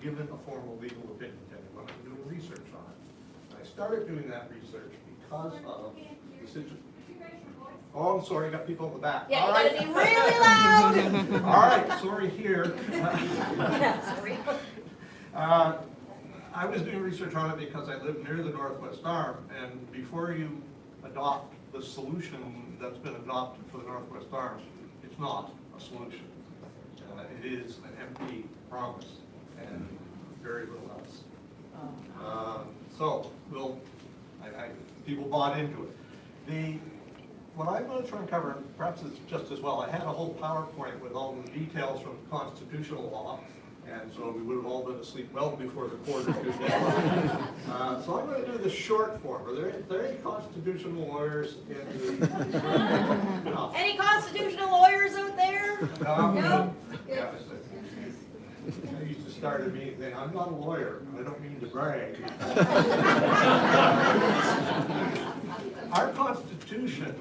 given a formal legal opinion to anyone. I'm doing research on it. And I started doing that research because of the situation. Oh, I'm sorry, I got people in the back. Yeah, All you right. gotta be really loud. All right, sorry here. Yeah, sorry. I was doing research on it because I live near the Northwest Arm, and before you adopt the solution that's been adopted for the Northwest Arm, it's not a solution. It is an empty promise and very little else. So people bought into it. What I'm going to try and cover, and perhaps it's just as well, I had a whole PowerPoint with all the details from constitutional law, and so we would have all been asleep well before the quarter to deadline. So I'm going to do the short form. Are there any constitutional lawyers in the no. Any constitutional lawyers out there? No? Yeah, I used to start a meeting saying, I'm not a lawyer. I don't mean to brag. Our Constitution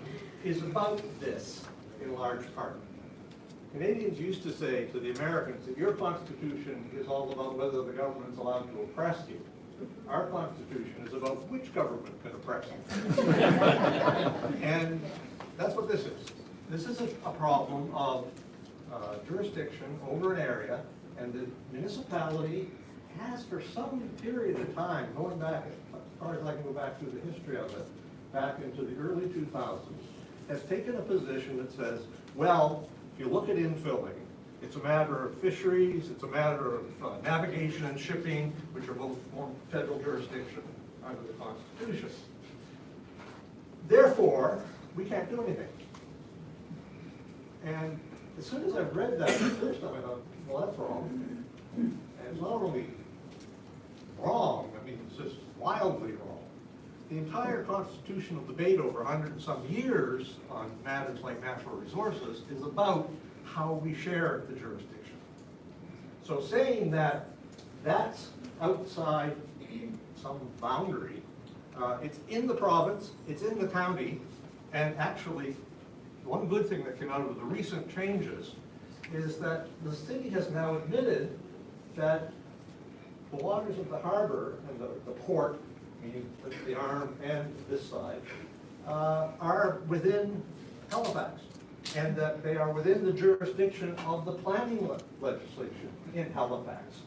is about this in large part. Canadians used to say to the Americans that your Constitution is all about whether the government's allowed to oppress you. Our Constitution is about which government can oppress you. And that's what this is. This is a problem of jurisdiction over an area, and the municipality has for some period of time, going back as far as I can go back through the history of it, back into the early 2000s, has taken a position that says, well, if you look at infilling, it's a matter of fisheries, it's a matter of navigation and shipping, which are both federal jurisdiction under the Constitution. Therefore, we can't do anything. And as soon as I read that the first time, I thought, well, that's wrong. And it's not only wrong, I mean, it's just wildly wrong. The entire constitutional debate over 100 and some years on matters like natural resources is about how we share the jurisdiction. So saying that that's outside some boundary, it's in the province, it's in the county, and actually, one good thing that came out of the recent changes is that the city has now admitted that the waters of the harbor and the port, meaning the arm and this side, are within Halifax, and that they are within the jurisdiction of the planning legislation in Halifax.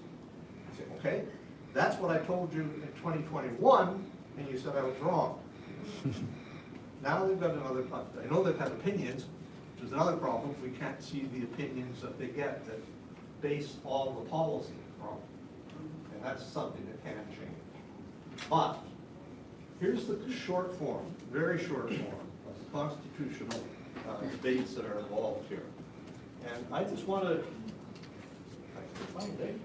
I say, okay, that's what I told you in 2021, and you said I was wrong. Now they've got another, I know they've had opinions, which is another problem. We can't see the opinions that they get that base all the policy wrong. And that's something that can change. But here's the short form, very short form of the constitutional debates that are involved here. And I just want to, I can find it, and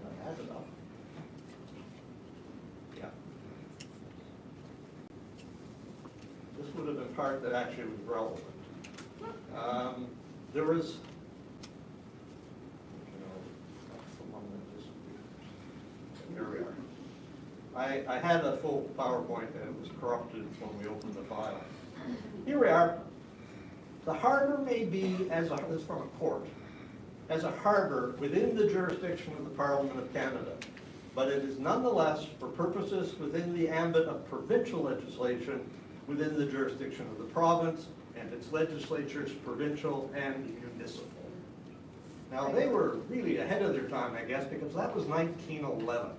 I have it up. Yeah. This would have been part that actually was relevant. There was, here we are. I had a full PowerPoint and it was corrupted when we opened the file. Here we are. The harbor may be, this is from a court, as a harbor within the jurisdiction of the Parliament of Canada, but it is nonetheless, for purposes within the ambit of provincial legislation, within the jurisdiction of the province and its legislatures, provincial and municipal. Now, they were really ahead of their time, I guess, because that was 1911.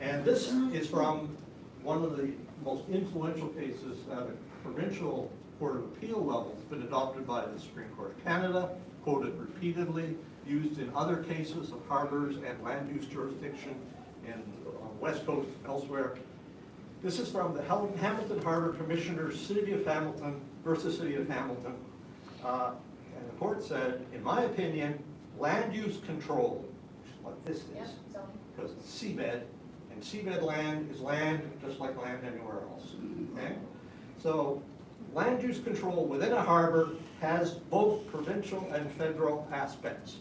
And this is from one of the most influential cases at a provincial Court of Appeal level. It's been adopted by the Supreme Court of Canada, quoted repeatedly, used in other cases of harbors and land use jurisdiction on the West Coast and elsewhere. This is from the Hamilton Harbor Commissioners, City of Hamilton versus City of Hamilton. And the court said, in my opinion, land use control, which is what this is, because it's seabed, and seabed land is land just like land anywhere else. Okay? So land use control within a harbor has both provincial and federal aspects,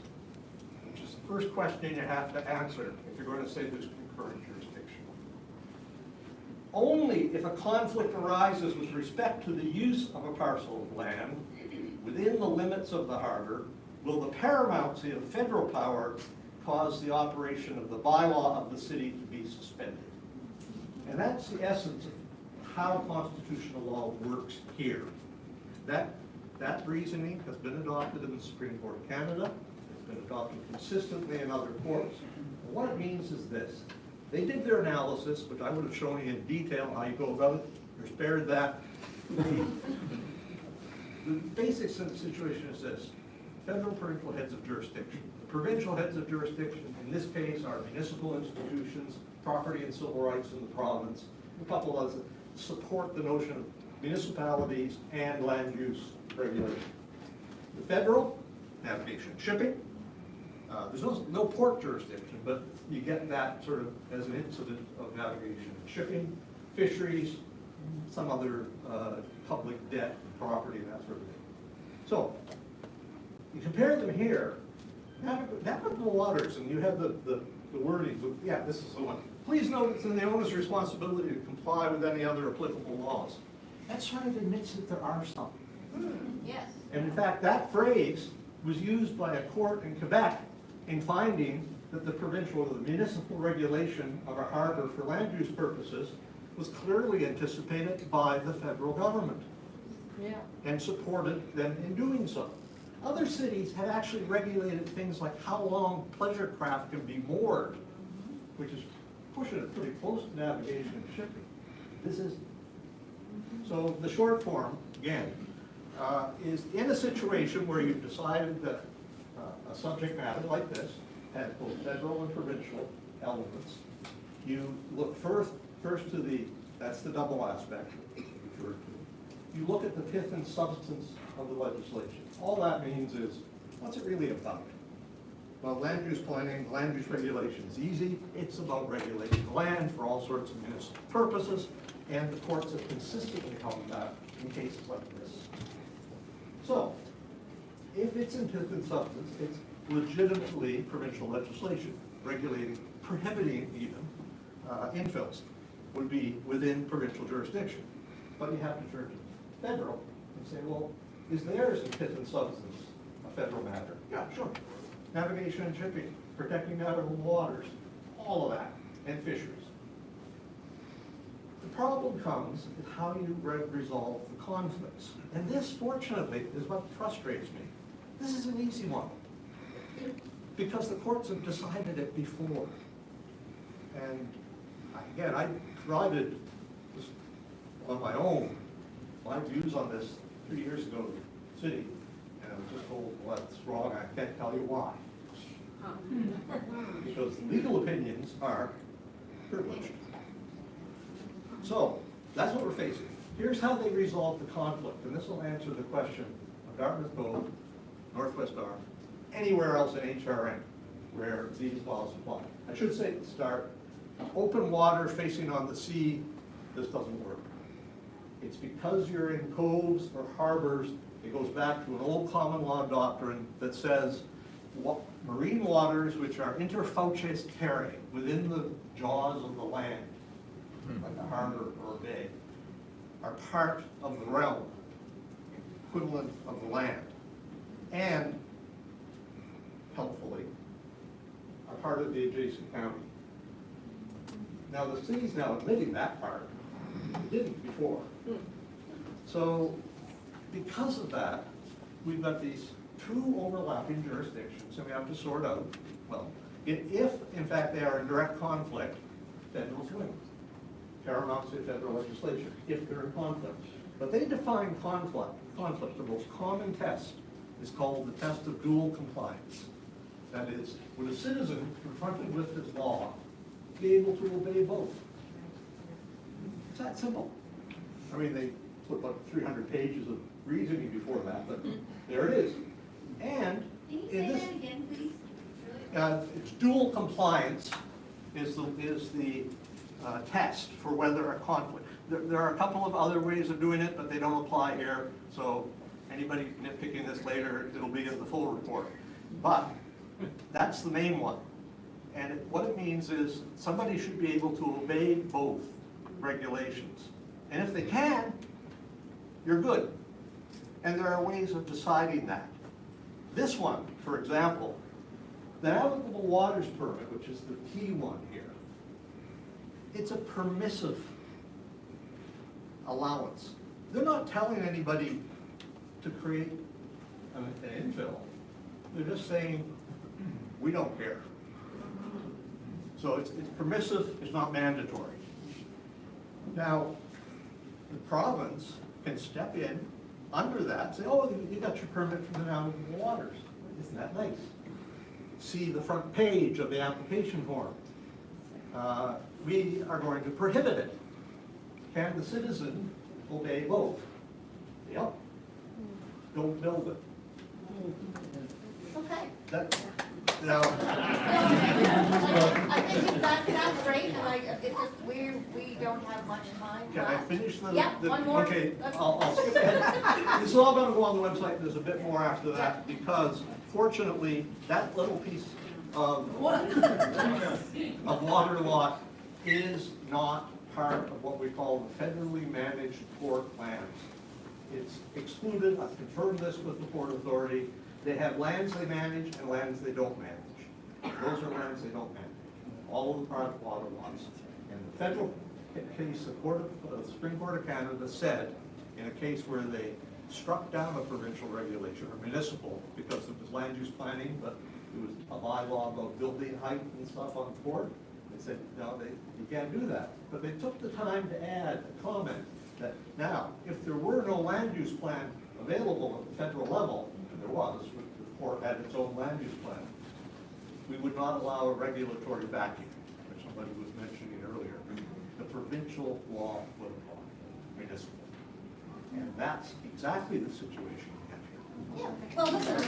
which is the first question you have to answer if you're going to say there's concurrent jurisdiction. Only if a conflict arises with respect to the use of a parcel of land within the limits of the harbor will the paramountcy of federal power cause the operation of the bylaw of the city to be suspended. And that's the essence of how constitutional law works here. That reasoning has been adopted in the Supreme Court of Canada. It's been adopted consistently in other courts. And what it means is this. They did their analysis, which I would have shown you in detail how you go about it. You're spared that. The basic situation is this. Federal provincial heads of jurisdiction. The provincial heads of jurisdiction, in this case, are municipal institutions, property and civil rights in the province, a couple others that support the notion of municipalities and land use regulation. The federal, navigation and shipping. There's no port jurisdiction, but you get that sort of as an incident of navigation and shipping, fisheries, some other public debt, property, and that sort of thing. So, you compare them here, navigable waters, and you have the wording, yeah, this is the one. Please note it's in the owner's responsibility to comply with any other applicable laws. That sort of admits that there are some. Yes. And in fact, that phrase was used by a court in Quebec in finding that the provincial or the municipal regulation of a harbor for land use purposes was clearly anticipated by the federal government. Yeah. And supported them in doing so. Other cities have actually regulated things like how long pleasure craft can be moored, which is pushing it pretty close to navigation and shipping. This is, so the short form, again, is in a situation where you've decided that a subject matter like this has both federal and provincial elements, you look first to that's the double aspect referred to. You look at the pith and substance of the legislation. All that means is, what's it really about? Well, land use planning, land use regulation is easy. It's about regulating land for all sorts of municipal purposes, and the courts have consistently held that in cases like this. So, if it's in pith and substance, it's legitimately provincial legislation, regulating, prohibiting even, infills would be within provincial jurisdiction. But you have to turn to federal and say, well, is theirs in pith and substance a federal matter? Yeah, sure. Navigation and shipping, protecting navigable waters, all of that, and fisheries. The problem comes with how you resolve the conflicts. And this, fortunately, is what frustrates me. This is an easy one, because the courts have decided it before. And again, I provided this on my own, my views on this 3 years ago to the city, and I was just told, well, that's wrong, I can't tell you why. Because legal opinions are privileged. So, that's what we're facing. Here's how they resolve the conflict, and this will answer the question of Dartmouth Cove, Northwest Dartmouth, anywhere else in HRN where these laws apply. I should say at the start, open water facing on the sea, this doesn't work. It's because you're in coves or harbors, it goes back to an old common law doctrine that says marine waters which are inter fauces terrae, within the jaws of the land, like a harbor or a bay, are part of the realm, equivalent of the land, and, helpfully, are part of the adjacent county. Now the city's now admitting that part. It didn't before. So, because of that, we've got these two overlapping jurisdictions, and we have to sort out, well, if in fact they are in direct conflict, federals win. Paramount to federal legislation, if they're in conflict. But they define conflict. The most common test is called the test of dual compliance. That is, would a citizen confronted with this law be able to obey both? It's that simple. I mean, they put like 300 pages of reasoning before that, but there it is. And Can you in say this, that again, please? it's dual compliance is the test for whether a conflict. There are a couple of other ways of doing it, but they don't apply here. So anybody nitpicking this later, it'll be in the full report. But that's the main one. And what it means is somebody should be able to obey both regulations. And if they can, you're good. And there are ways of deciding that. This one, for example, The navigable waters permit, which is the key one here, it's a permissive allowance. They're not telling anybody to create an infill. They're just saying, we don't care. So it's permissive, it's not mandatory. Now, the province can step in under that, say, oh, you got your permit from the navigable waters. Isn't that nice? See the front page of the application form. We are going to prohibit it. Can the citizen obey both? Yep. Don't build it. Okay. That, now, I think that's great, and it's just, we don't have much time. can I finish the? Yeah, one more. Okay, I'll skip ahead. This is all gonna go on the website, there's a bit more after that, because fortunately, that little piece of water lot is not part of what we call the federally managed port lands. It's excluded, I've confirmed this with the Port Authority. They have lands they manage and lands they don't manage. Those are lands they don't manage. All of the private water lots. And the federal case, the Supreme Court of Canada said, in a case where they struck down a provincial regulation or municipal because it was land use planning, but it was a bylaw about building height and stuff on the port. They said, no, you can't do that. But they took the time to add a comment that now, if there were no land use plan available at the federal level, and there was, the port had its own land use plan, we would not allow a regulatory vacuum, which somebody was mentioning earlier. The provincial law would apply, municipal. And that's exactly the situation we have here. Yeah, well, listen, we're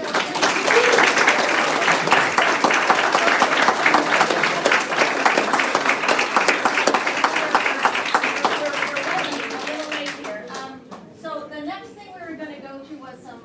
running a little late here. So the next thing we were gonna go to was some